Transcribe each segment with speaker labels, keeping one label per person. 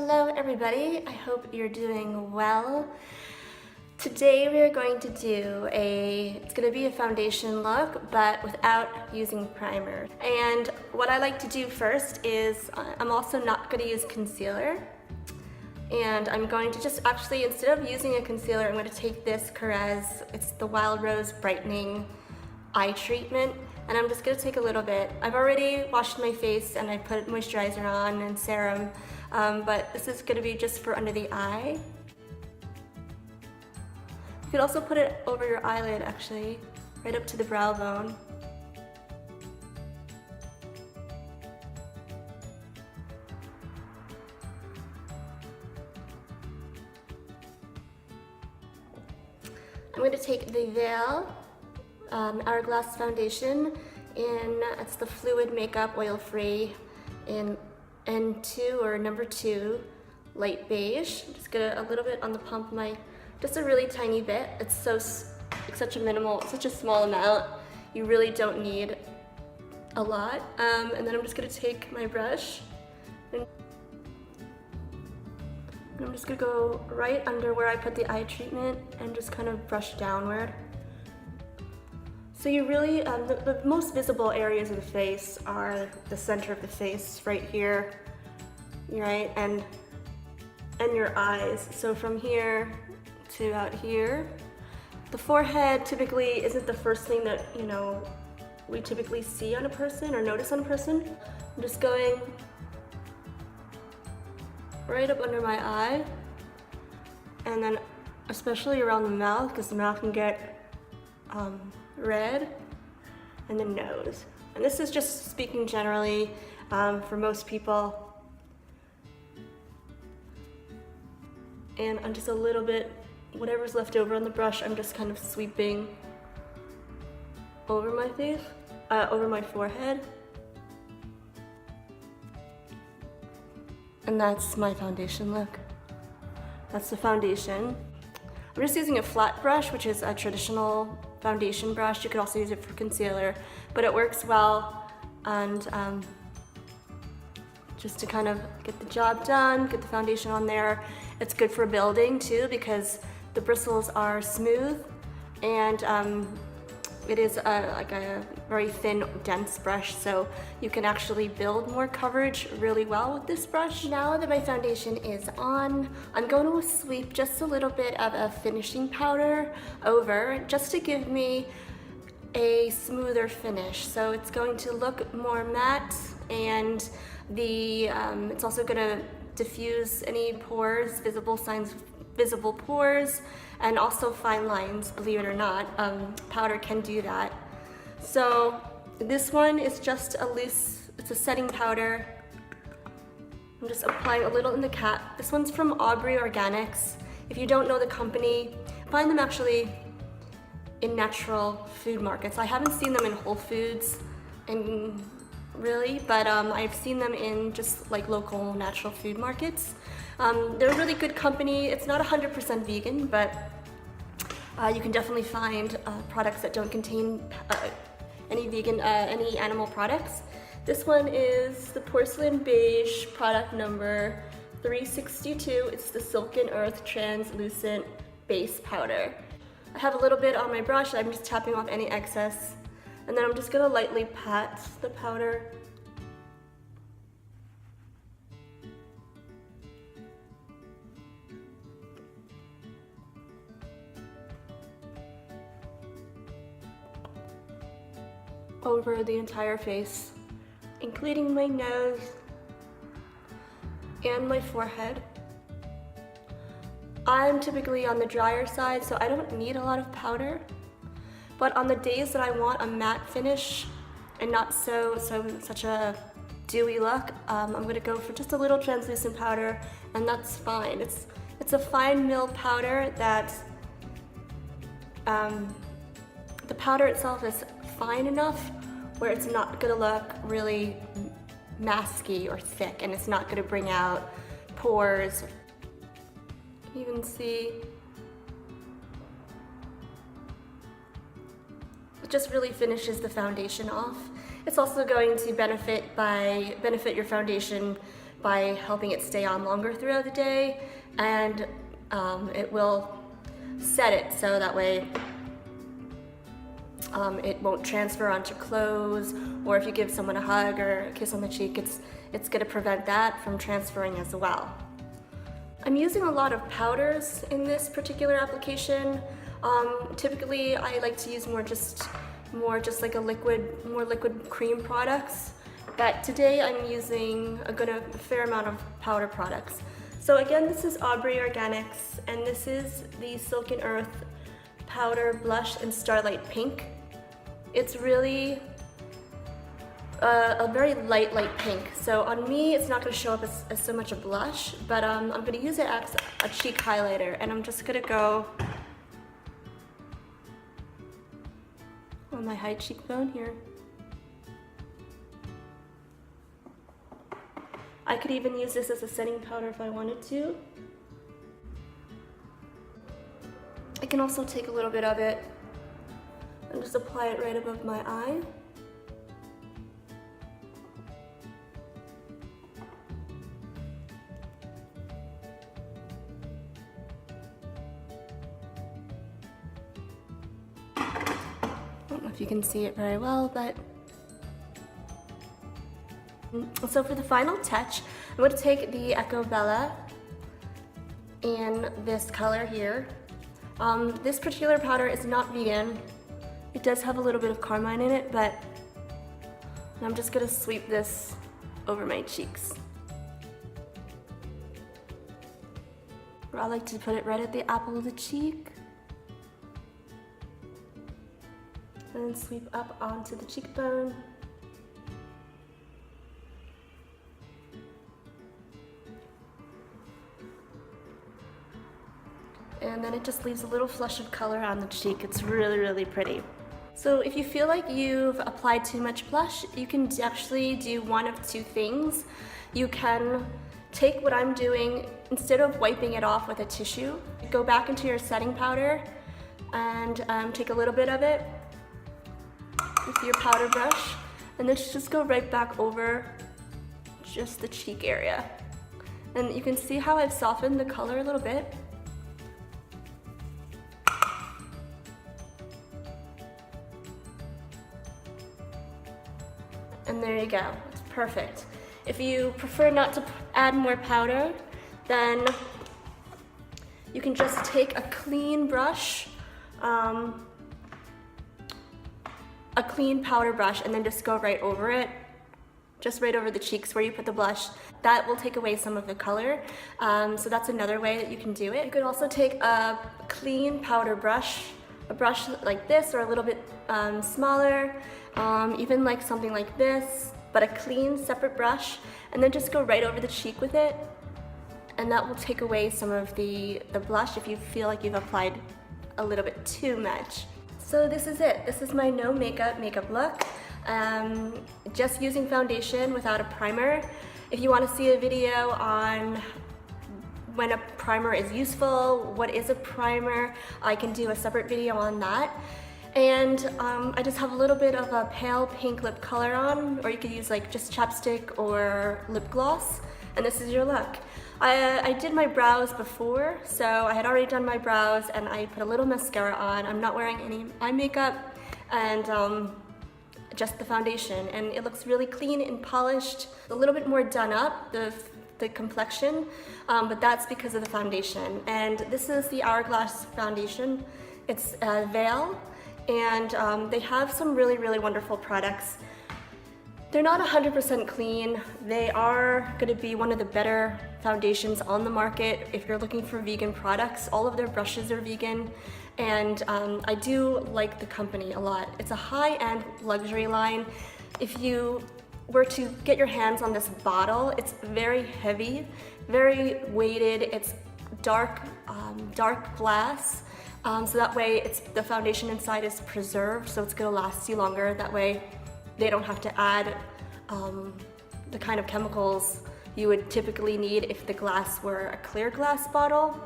Speaker 1: Hello everybody, I hope you're doing well. Today we are going to do it's going to be a foundation look, but without using primer. And what I like to do first is, I'm also not going to use concealer. And I'm going to just actually, instead of using a concealer, I'm going to take this Carez, it's the Wild Rose Brightening Eye Treatment. And I'm just going to take a little bit. I've already washed my face and I put moisturizer on and serum, but this is going to be just for under the eye. You could also put it over your eyelid actually, right up to the brow bone. I'm going to take the Veil Hourglass foundation it's the Fluid Makeup Oil-Free in N2 or number 2 light beige. I'm just gonna a little bit on the palm of just a really tiny bit. It's such a small amount. You really don't need a lot. And then I'm just gonna take my brush and I'm just gonna go right under where I put the eye treatment and just kind of brush downward. So you really, the most visible areas of the face are the center of the face, right here, right, and your eyes. So from here to out here. The forehead typically isn't the first thing that, we typically see on a person or notice on a person. I'm just going right up under my eye, and then especially around the mouth, because the mouth can get red, and the nose. And this is just speaking generally for most people. And I'm just a little bit, whatever's left over on the brush, I'm just kind of sweeping over my face, over my forehead. And that's my foundation look. That's the foundation. I'm just using a flat brush, which is a traditional foundation brush. You could also use it for concealer, but it works well, and just to kind of get the job done, get the foundation on there. It's good for building too, because the bristles are smooth, and it is like a very thin, dense brush, so you can actually build more coverage really well with this brush. Now that my foundation is on, I'm going to sweep just a little bit of a finishing powder over, just to give me a smoother finish. So it's going to look more matte, and it's also going to diffuse any pores, visible pores, and also fine lines, believe it or not. Powder can do that. So this one is just it's a setting powder. I'm just applying a little in the cap. This one's from Aubrey Organics. If you don't know the company, find them actually in natural food markets. I haven't seen them in Whole Foods but I've seen them in just like local natural food markets. They're a really good company. It's not 100% vegan, but you can definitely find products that don't contain any animal products. This one is the Porcelain Beige product number 362. It's the Silken Earth Translucent Base Powder. I have a little bit on my brush. I'm just tapping off any excess, and then I'm just gonna lightly pat the powder over the entire face, including my nose and my forehead. I'm typically on the drier side, so I don't need a lot of powder. But on the days that I want a matte finish and not such a dewy look, I'm gonna go for just a little translucent powder, and that's fine. It's a fine milled powder that the powder itself is fine enough where it's not gonna look really masky or thick, and it's not gonna bring out pores. You can see it just really finishes the foundation off. It's also going to benefit your foundation by helping it stay on longer throughout the day, and it will set it so that way it won't transfer onto clothes, or if you give someone a hug or a kiss on the cheek, it's going to prevent that from transferring as well. I'm using a lot of powders in this particular application. Typically I like to use more just like more liquid cream products, but today I'm using a fair amount of powder products. So again, this is Aubrey Organics, and this is the Silk & Earth Powder Blush in Starlight Pink. It's really a very light pink. So on me, it's not going to show up as so much a blush, but I'm going to use it as a cheek highlighter, and I'm just going to go on my high cheekbone here. I could even use this as a setting powder if I wanted to. I can also take a little bit of it and just apply it right above my eye. I don't know if you can see it very well, but so for the final touch, I'm going to take the Echo Bella in this color here. This particular powder is not vegan. It does have a little bit of carmine in it, but I'm just going to sweep this over my cheeks. I like to put it right at the apple of the cheek, and then sweep up onto the cheekbone. And then it just leaves a little flush of color on the cheek. It's really, really pretty. So if you feel like you've applied too much blush, you can actually do one of two things. You can take what I'm doing, instead of wiping it off with a tissue, go back into your setting powder and take a little bit of it with your powder brush, and then just go right back over just the cheek area. And you can see how I've softened the color a little bit. And there you go, it's perfect. If you prefer not to add more powder, then you can just take a clean brush, a clean powder brush, and then just go right over it, just right over the cheeks where you put the blush. That will take away some of the color, so that's another way that you can do it. You could also take a clean powder brush, a brush like this or a little bit smaller, even like something like this, but a clean separate brush, and then just go right over the cheek with it, and that will take away some of the blush if you feel like you've applied a little bit too much. So this is it. This is my no makeup look. Just using foundation without a primer. If you want to see a video on when a primer is useful, what is a primer, I can do a separate video on that. And I just have a little bit of a pale pink lip color on, or you could use like just chapstick or lip gloss, and this is your look. I did my brows before, so I had already done my brows, and I put a little mascara on. I'm not wearing any eye makeup, and just the foundation, and it looks really clean and polished. A little bit more done up, the complexion, but that's because of the foundation. And this is the Hourglass foundation. It's a Veil, and they have some really, really wonderful products. They're not 100% clean. They are going to be one of the better foundations on the market if you're looking for vegan products. All of their brushes are vegan, and I do like the company a lot. It's a high-end luxury line. If you were to get your hands on this bottle, it's very heavy, very weighted. It's dark, dark glass, so that way the foundation inside is preserved, so it's going to last you longer. That way they don't have to add the kind of chemicals you would typically need if the glass were a clear glass bottle.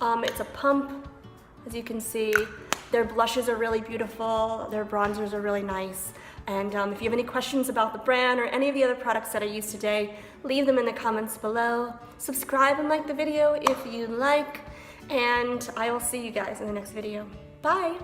Speaker 1: It's a pump, as you can see, Their blushes are really beautiful. Their bronzers are really nice. And if you have any questions about the brand or any of the other products that I used today, leave them in the comments below. Subscribe and like the video if you like. And I will see you guys in the next video. Bye.